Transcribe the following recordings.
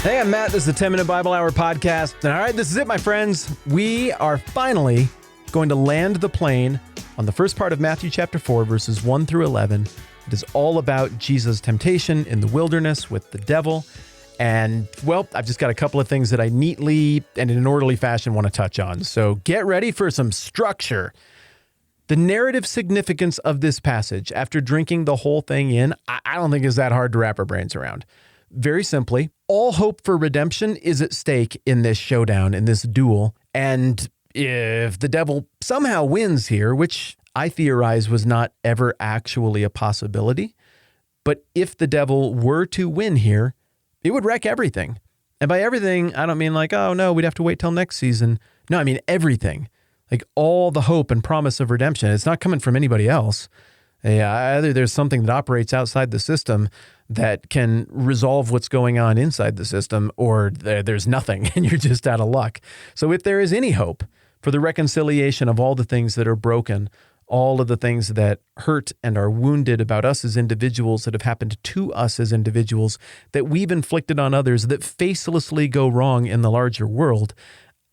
Hey, I'm Matt. This is the 10-Minute Bible Hour podcast. And all right, this is it, my friends. We are finally going to land the plane on the first part of Matthew chapter 4, verses 1 through 11. It is all about Jesus' temptation in the wilderness with the devil. And, well, I've just got a couple of things that I neatly and in an orderly fashion want to touch on. So get ready for some structure. The narrative significance of this passage, after drinking the whole thing in, I don't think is that hard to wrap our brains around. Very simply, all hope for redemption is at stake in this showdown, in this duel. And if the devil somehow wins here, which I theorize was not ever actually a possibility, but if the devil were to win here, it would wreck everything. And by everything, I don't mean like, oh no, we'd have to wait till next season. No, I mean everything. Like all the hope and promise of redemption. It's not coming from anybody else. Either there's something that operates outside the system that can resolve what's going on inside the system, or there's nothing and you're just out of luck. So if there is any hope for the reconciliation of all the things that are broken, all of the things that hurt and are wounded about us as individuals, that have happened to us as individuals, that we've inflicted on others, that facelessly go wrong in the larger world,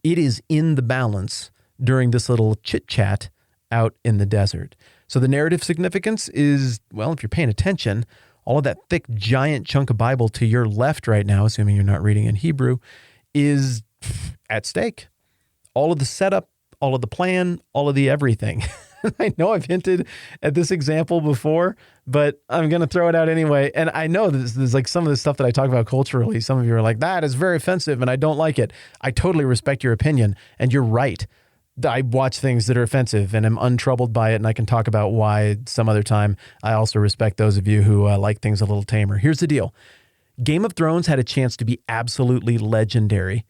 it is in the balance during this little chit-chat out in the desert. So the narrative significance is, well, if you're paying attention, all of that thick, giant chunk of Bible to your left right now, assuming you're not reading in Hebrew, is at stake. All of the setup, all of the plan, all of the everything. I know I've hinted at this example before, but I'm going to throw it out anyway. And I know this is like some of the stuff that I talk about culturally. Some of you are like, that is very offensive and I don't like it. I totally respect your opinion and you're right. I watch things that are offensive and am untroubled by it, and I can talk about why some other time. I also respect those of you who like things a little tamer. Here's the deal. Game of Thrones had a chance to be absolutely legendary.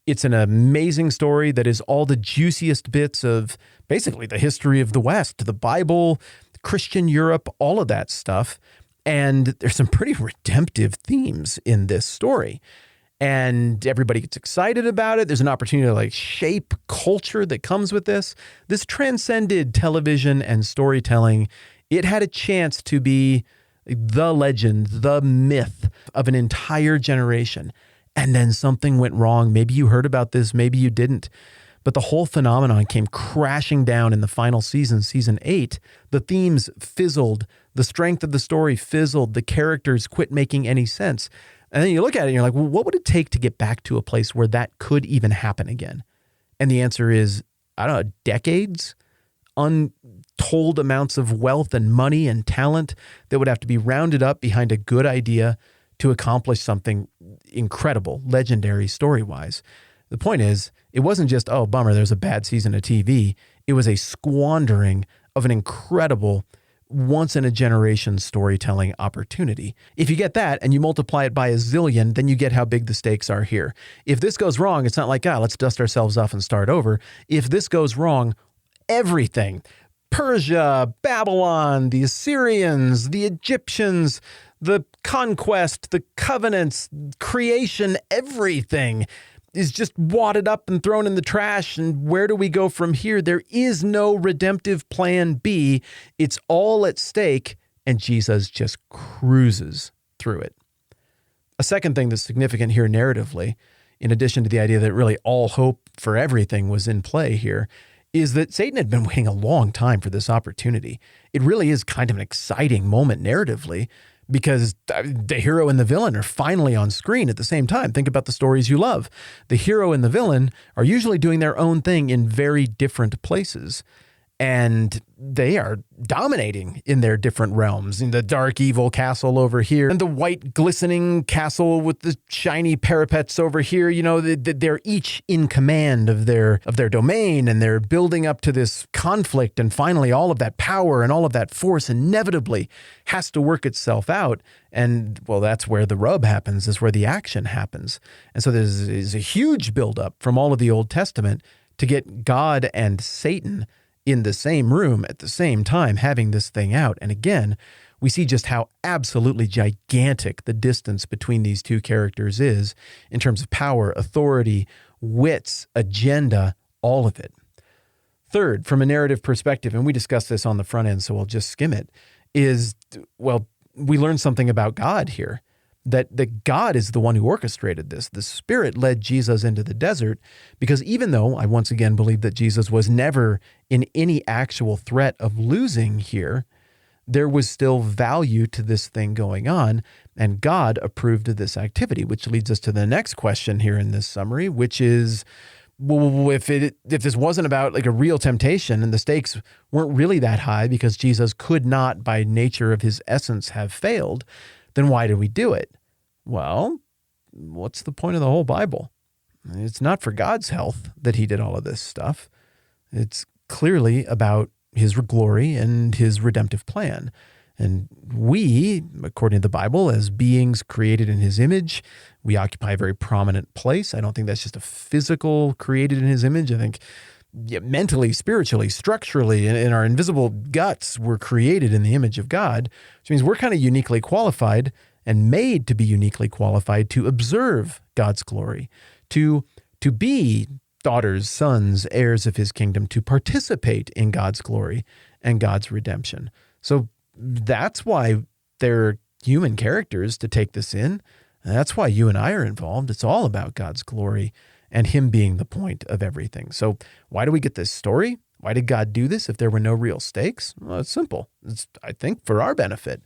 It's an amazing story that is all the juiciest bits of basically the history of the West, the Bible, Christian Europe, all of that stuff. And there's some pretty redemptive themes in this story. And everybody gets excited about it. There's an opportunity to like shape culture that comes with this. This transcended television and storytelling. It had a chance to be the legend, the myth of an entire generation. And then something went wrong. Maybe you heard about this, maybe you didn't. But the whole phenomenon came crashing down in the final season, season 8. The themes fizzled. The strength of the story fizzled. The characters quit making any sense. And then you look at it and you're like, well, what would it take to get back to a place where that could even happen again? And the answer is, I don't know, decades, untold amounts of wealth and money and talent that would have to be rounded up behind a good idea to accomplish something incredible, legendary story-wise. The point is, it wasn't just, oh, bummer, there's a bad season of TV. It was a squandering of an incredible once-in-a-generation storytelling opportunity. If you get that and you multiply it by a zillion, then you get how big the stakes are here. If this goes wrong, it's not like, let's dust ourselves off and start over. If this goes wrong, everything, Persia, Babylon, the Assyrians, the Egyptians, the conquest, the covenants, creation, everything is just wadded up and thrown in the trash. And where do we go from here? There is no redemptive plan B. It's all at stake, and Jesus just cruises through it. A second thing that's significant here narratively, in addition to the idea that really all hope for everything was in play here, is that Satan had been waiting a long time for this opportunity. It really is kind of an exciting moment narratively, because the hero and the villain are finally on screen at the same time. Think about the stories you love. The hero and the villain are usually doing their own thing in very different places. And they are dominating in their different realms. In the dark, evil castle over here, and the white, glistening castle with the shiny parapets over here. You know, they're each in command of their domain, and they're building up to this conflict. And finally, all of that power and all of that force inevitably has to work itself out. And, well, that's where the rub happens, is where the action happens. And so there's a huge buildup from all of the Old Testament to get God and Satan in the same room at the same time, having this thing out. And again, we see just how absolutely gigantic the distance between these two characters is in terms of power, authority, wits, agenda, all of it. Third, from a narrative perspective, and we discussed this on the front end, so I'll just skim it, is, well, we learn something about God here. that God is the one who orchestrated this. The Spirit led Jesus into the desert because even though I once again believe that Jesus was never in any actual threat of losing here, there was still value to this thing going on, and God approved of this activity, which leads us to the next question here in this summary, which is, well, if this wasn't about like a real temptation and the stakes weren't really that high because Jesus could not, by nature of his essence, have failed, then why did we do it? Well, what's the point of the whole Bible? It's not for God's health that he did all of this stuff. It's clearly about his glory and his redemptive plan. And we, according to the Bible, as beings created in his image, we occupy a very prominent place. I don't think that's just a physical created in his image. I think mentally, spiritually, structurally, in our invisible guts, we're created in the image of God, which means we're kind of uniquely qualified and made to be uniquely qualified to observe God's glory, to be daughters, sons, heirs of his kingdom, to participate in God's glory and God's redemption. So that's why they're human characters to take this in. And that's why you and I are involved. It's all about God's glory and him being the point of everything. So why do we get this story? Why did God do this if there were no real stakes? Well, it's simple. It's, I think, for our benefit.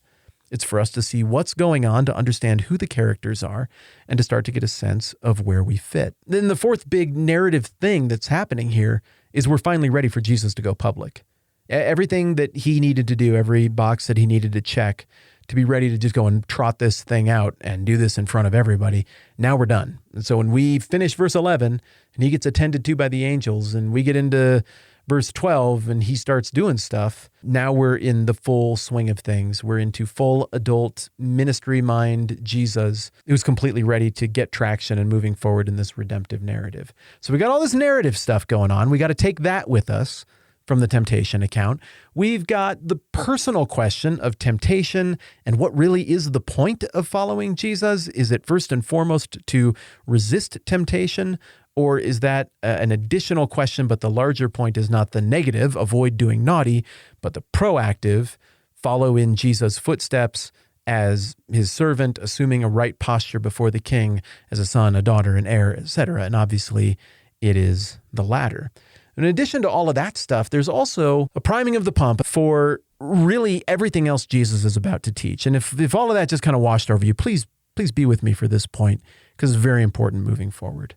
It's for us to see what's going on, to understand who the characters are, and to start to get a sense of where we fit. Then the fourth big narrative thing that's happening here is we're finally ready for Jesus to go public. Everything that he needed to do, every box that he needed to check to be ready to just go and trot this thing out and do this in front of everybody, now we're done. And so when we finish verse 11 and he gets attended to by the angels and we get into verse 12 and he starts doing stuff, now we're in the full swing of things. We're into full adult ministry mind Jesus, who's completely ready to get traction and moving forward in this redemptive narrative. So we got all this narrative stuff going on. We got to take that with us from the temptation account. We've got the personal question of temptation and what really is the point of following Jesus. Is it first and foremost to resist temptation? Or is that an additional question, but the larger point is not the negative, avoid doing naughty, but the proactive, follow in Jesus' footsteps as his servant, assuming a right posture before the king as a son, a daughter, an heir, etc. And obviously it is the latter. In addition to all of that stuff, there's also a priming of the pump for really everything else Jesus is about to teach. And if all of that just kind of washed over you, please be with me for this point, because it's very important moving forward.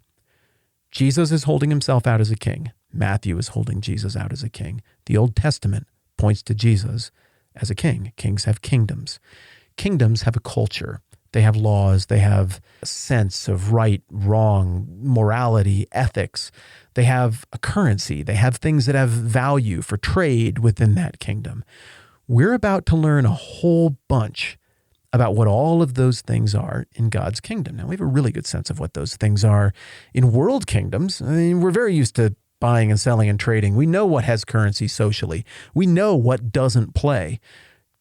Jesus is holding himself out as a king. Matthew is holding Jesus out as a king. The Old Testament points to Jesus as a king. Kings have kingdoms. Kingdoms have a culture. They have laws. They have a sense of right, wrong, morality, ethics. They have a currency. They have things that have value for trade within that kingdom. We're about to learn a whole bunch about what all of those things are in God's kingdom. Now, we have a really good sense of what those things are in world kingdoms. I mean, we're very used to buying and selling and trading. We know what has currency socially. We know what doesn't play.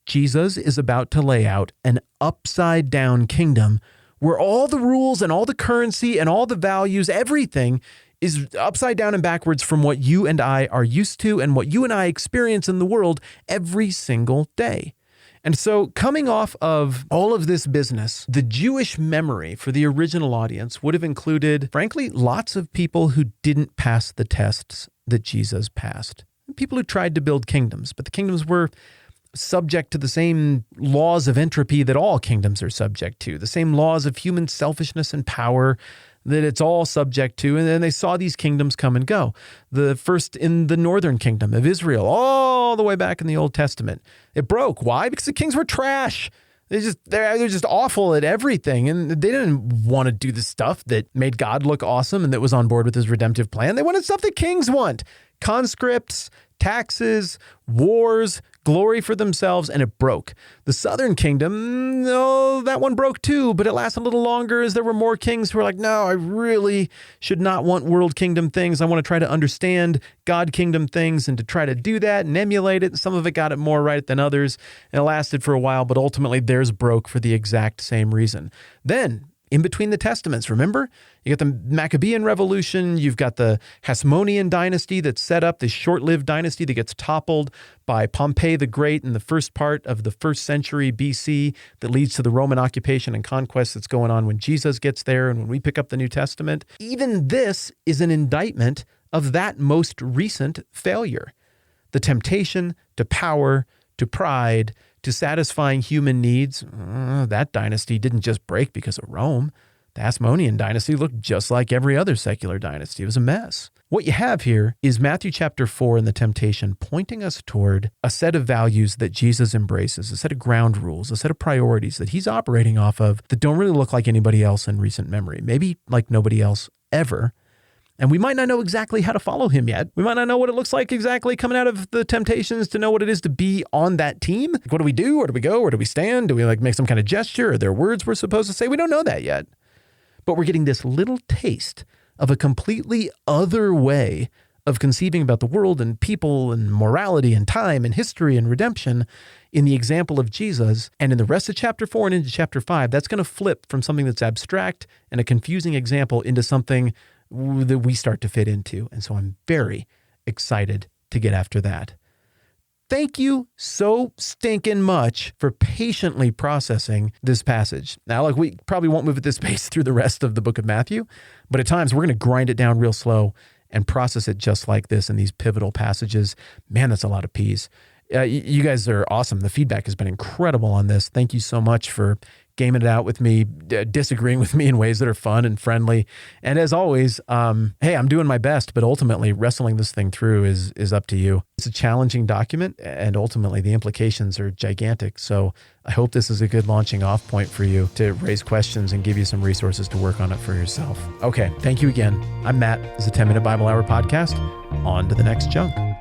Jesus is about to lay out an upside down kingdom where all the rules and all the currency and all the values, everything is upside down and backwards from what you and I are used to and what you and I experience in the world every single day. And so coming off of all of this business, the Jewish memory for the original audience would have included, frankly, lots of people who didn't pass the tests that Jesus passed. People who tried to build kingdoms, but the kingdoms were subject to the same laws of entropy that all kingdoms are subject to, the same laws of human selfishness and power that it's all subject to. And then they saw these kingdoms come and go. The first in the northern kingdom of Israel, all the way back in the Old Testament. It broke. Why? Because the kings were trash. They're just awful at everything. And they didn't want to do the stuff that made God look awesome and that was on board with his redemptive plan. They wanted stuff that kings want. Conscripts, taxes, wars, glory for themselves, and it broke. The southern kingdom, no, that one broke too, but it lasted a little longer as there were more kings who were like, no, I really should not want world kingdom things. I want to try to understand God kingdom things and to try to do that and emulate it. Some of it got it more right than others, and it lasted for a while, but ultimately theirs broke for the exact same reason. Then, in between the testaments. Remember, you got the Maccabean Revolution. You've got the Hasmonean dynasty that's set up, this short-lived dynasty that gets toppled by Pompey the Great in the first part of the first century BC that leads to the Roman occupation and conquest that's going on when Jesus gets there and when we pick up the New Testament. Even this is an indictment of that most recent failure. The temptation to power, to pride, to satisfying human needs. That dynasty didn't just break because of Rome. The Hasmonean dynasty looked just like every other secular dynasty. It was a mess. What you have here is Matthew chapter 4 and the temptation pointing us toward a set of values that Jesus embraces, a set of ground rules, a set of priorities that he's operating off of that don't really look like anybody else in recent memory, maybe like nobody else ever. And we might not know exactly how to follow him yet. We might not know what it looks like exactly coming out of the temptations to know what it is to be on that team. What do we do? Where do we go? Where do we stand? Do we make some kind of gesture? Are there words we're supposed to say? We don't know that yet. But we're getting this little taste of a completely other way of conceiving about the world and people and morality and time and history and redemption in the example of Jesus. And in the rest of chapter 4 and into chapter 5, that's going to flip from something that's abstract and a confusing example into something that we start to fit into. And so I'm very excited to get after that. Thank you so stinking much for patiently processing this passage. Now, we probably won't move at this pace through the rest of the book of Matthew, but at times we're going to grind it down real slow and process it just like this in these pivotal passages. Man, that's a lot of P's. You guys are awesome. The feedback has been incredible on this. Thank you so much for gaming it out with me, disagreeing with me in ways that are fun and friendly. And as always, hey, I'm doing my best, but ultimately wrestling this thing through is up to you. It's a challenging document, and ultimately the implications are gigantic. So I hope this is a good launching off point for you to raise questions and give you some resources to work on it for yourself. Okay, thank you again. I'm Matt. This is a 10-Minute Bible Hour podcast. On to the next chunk.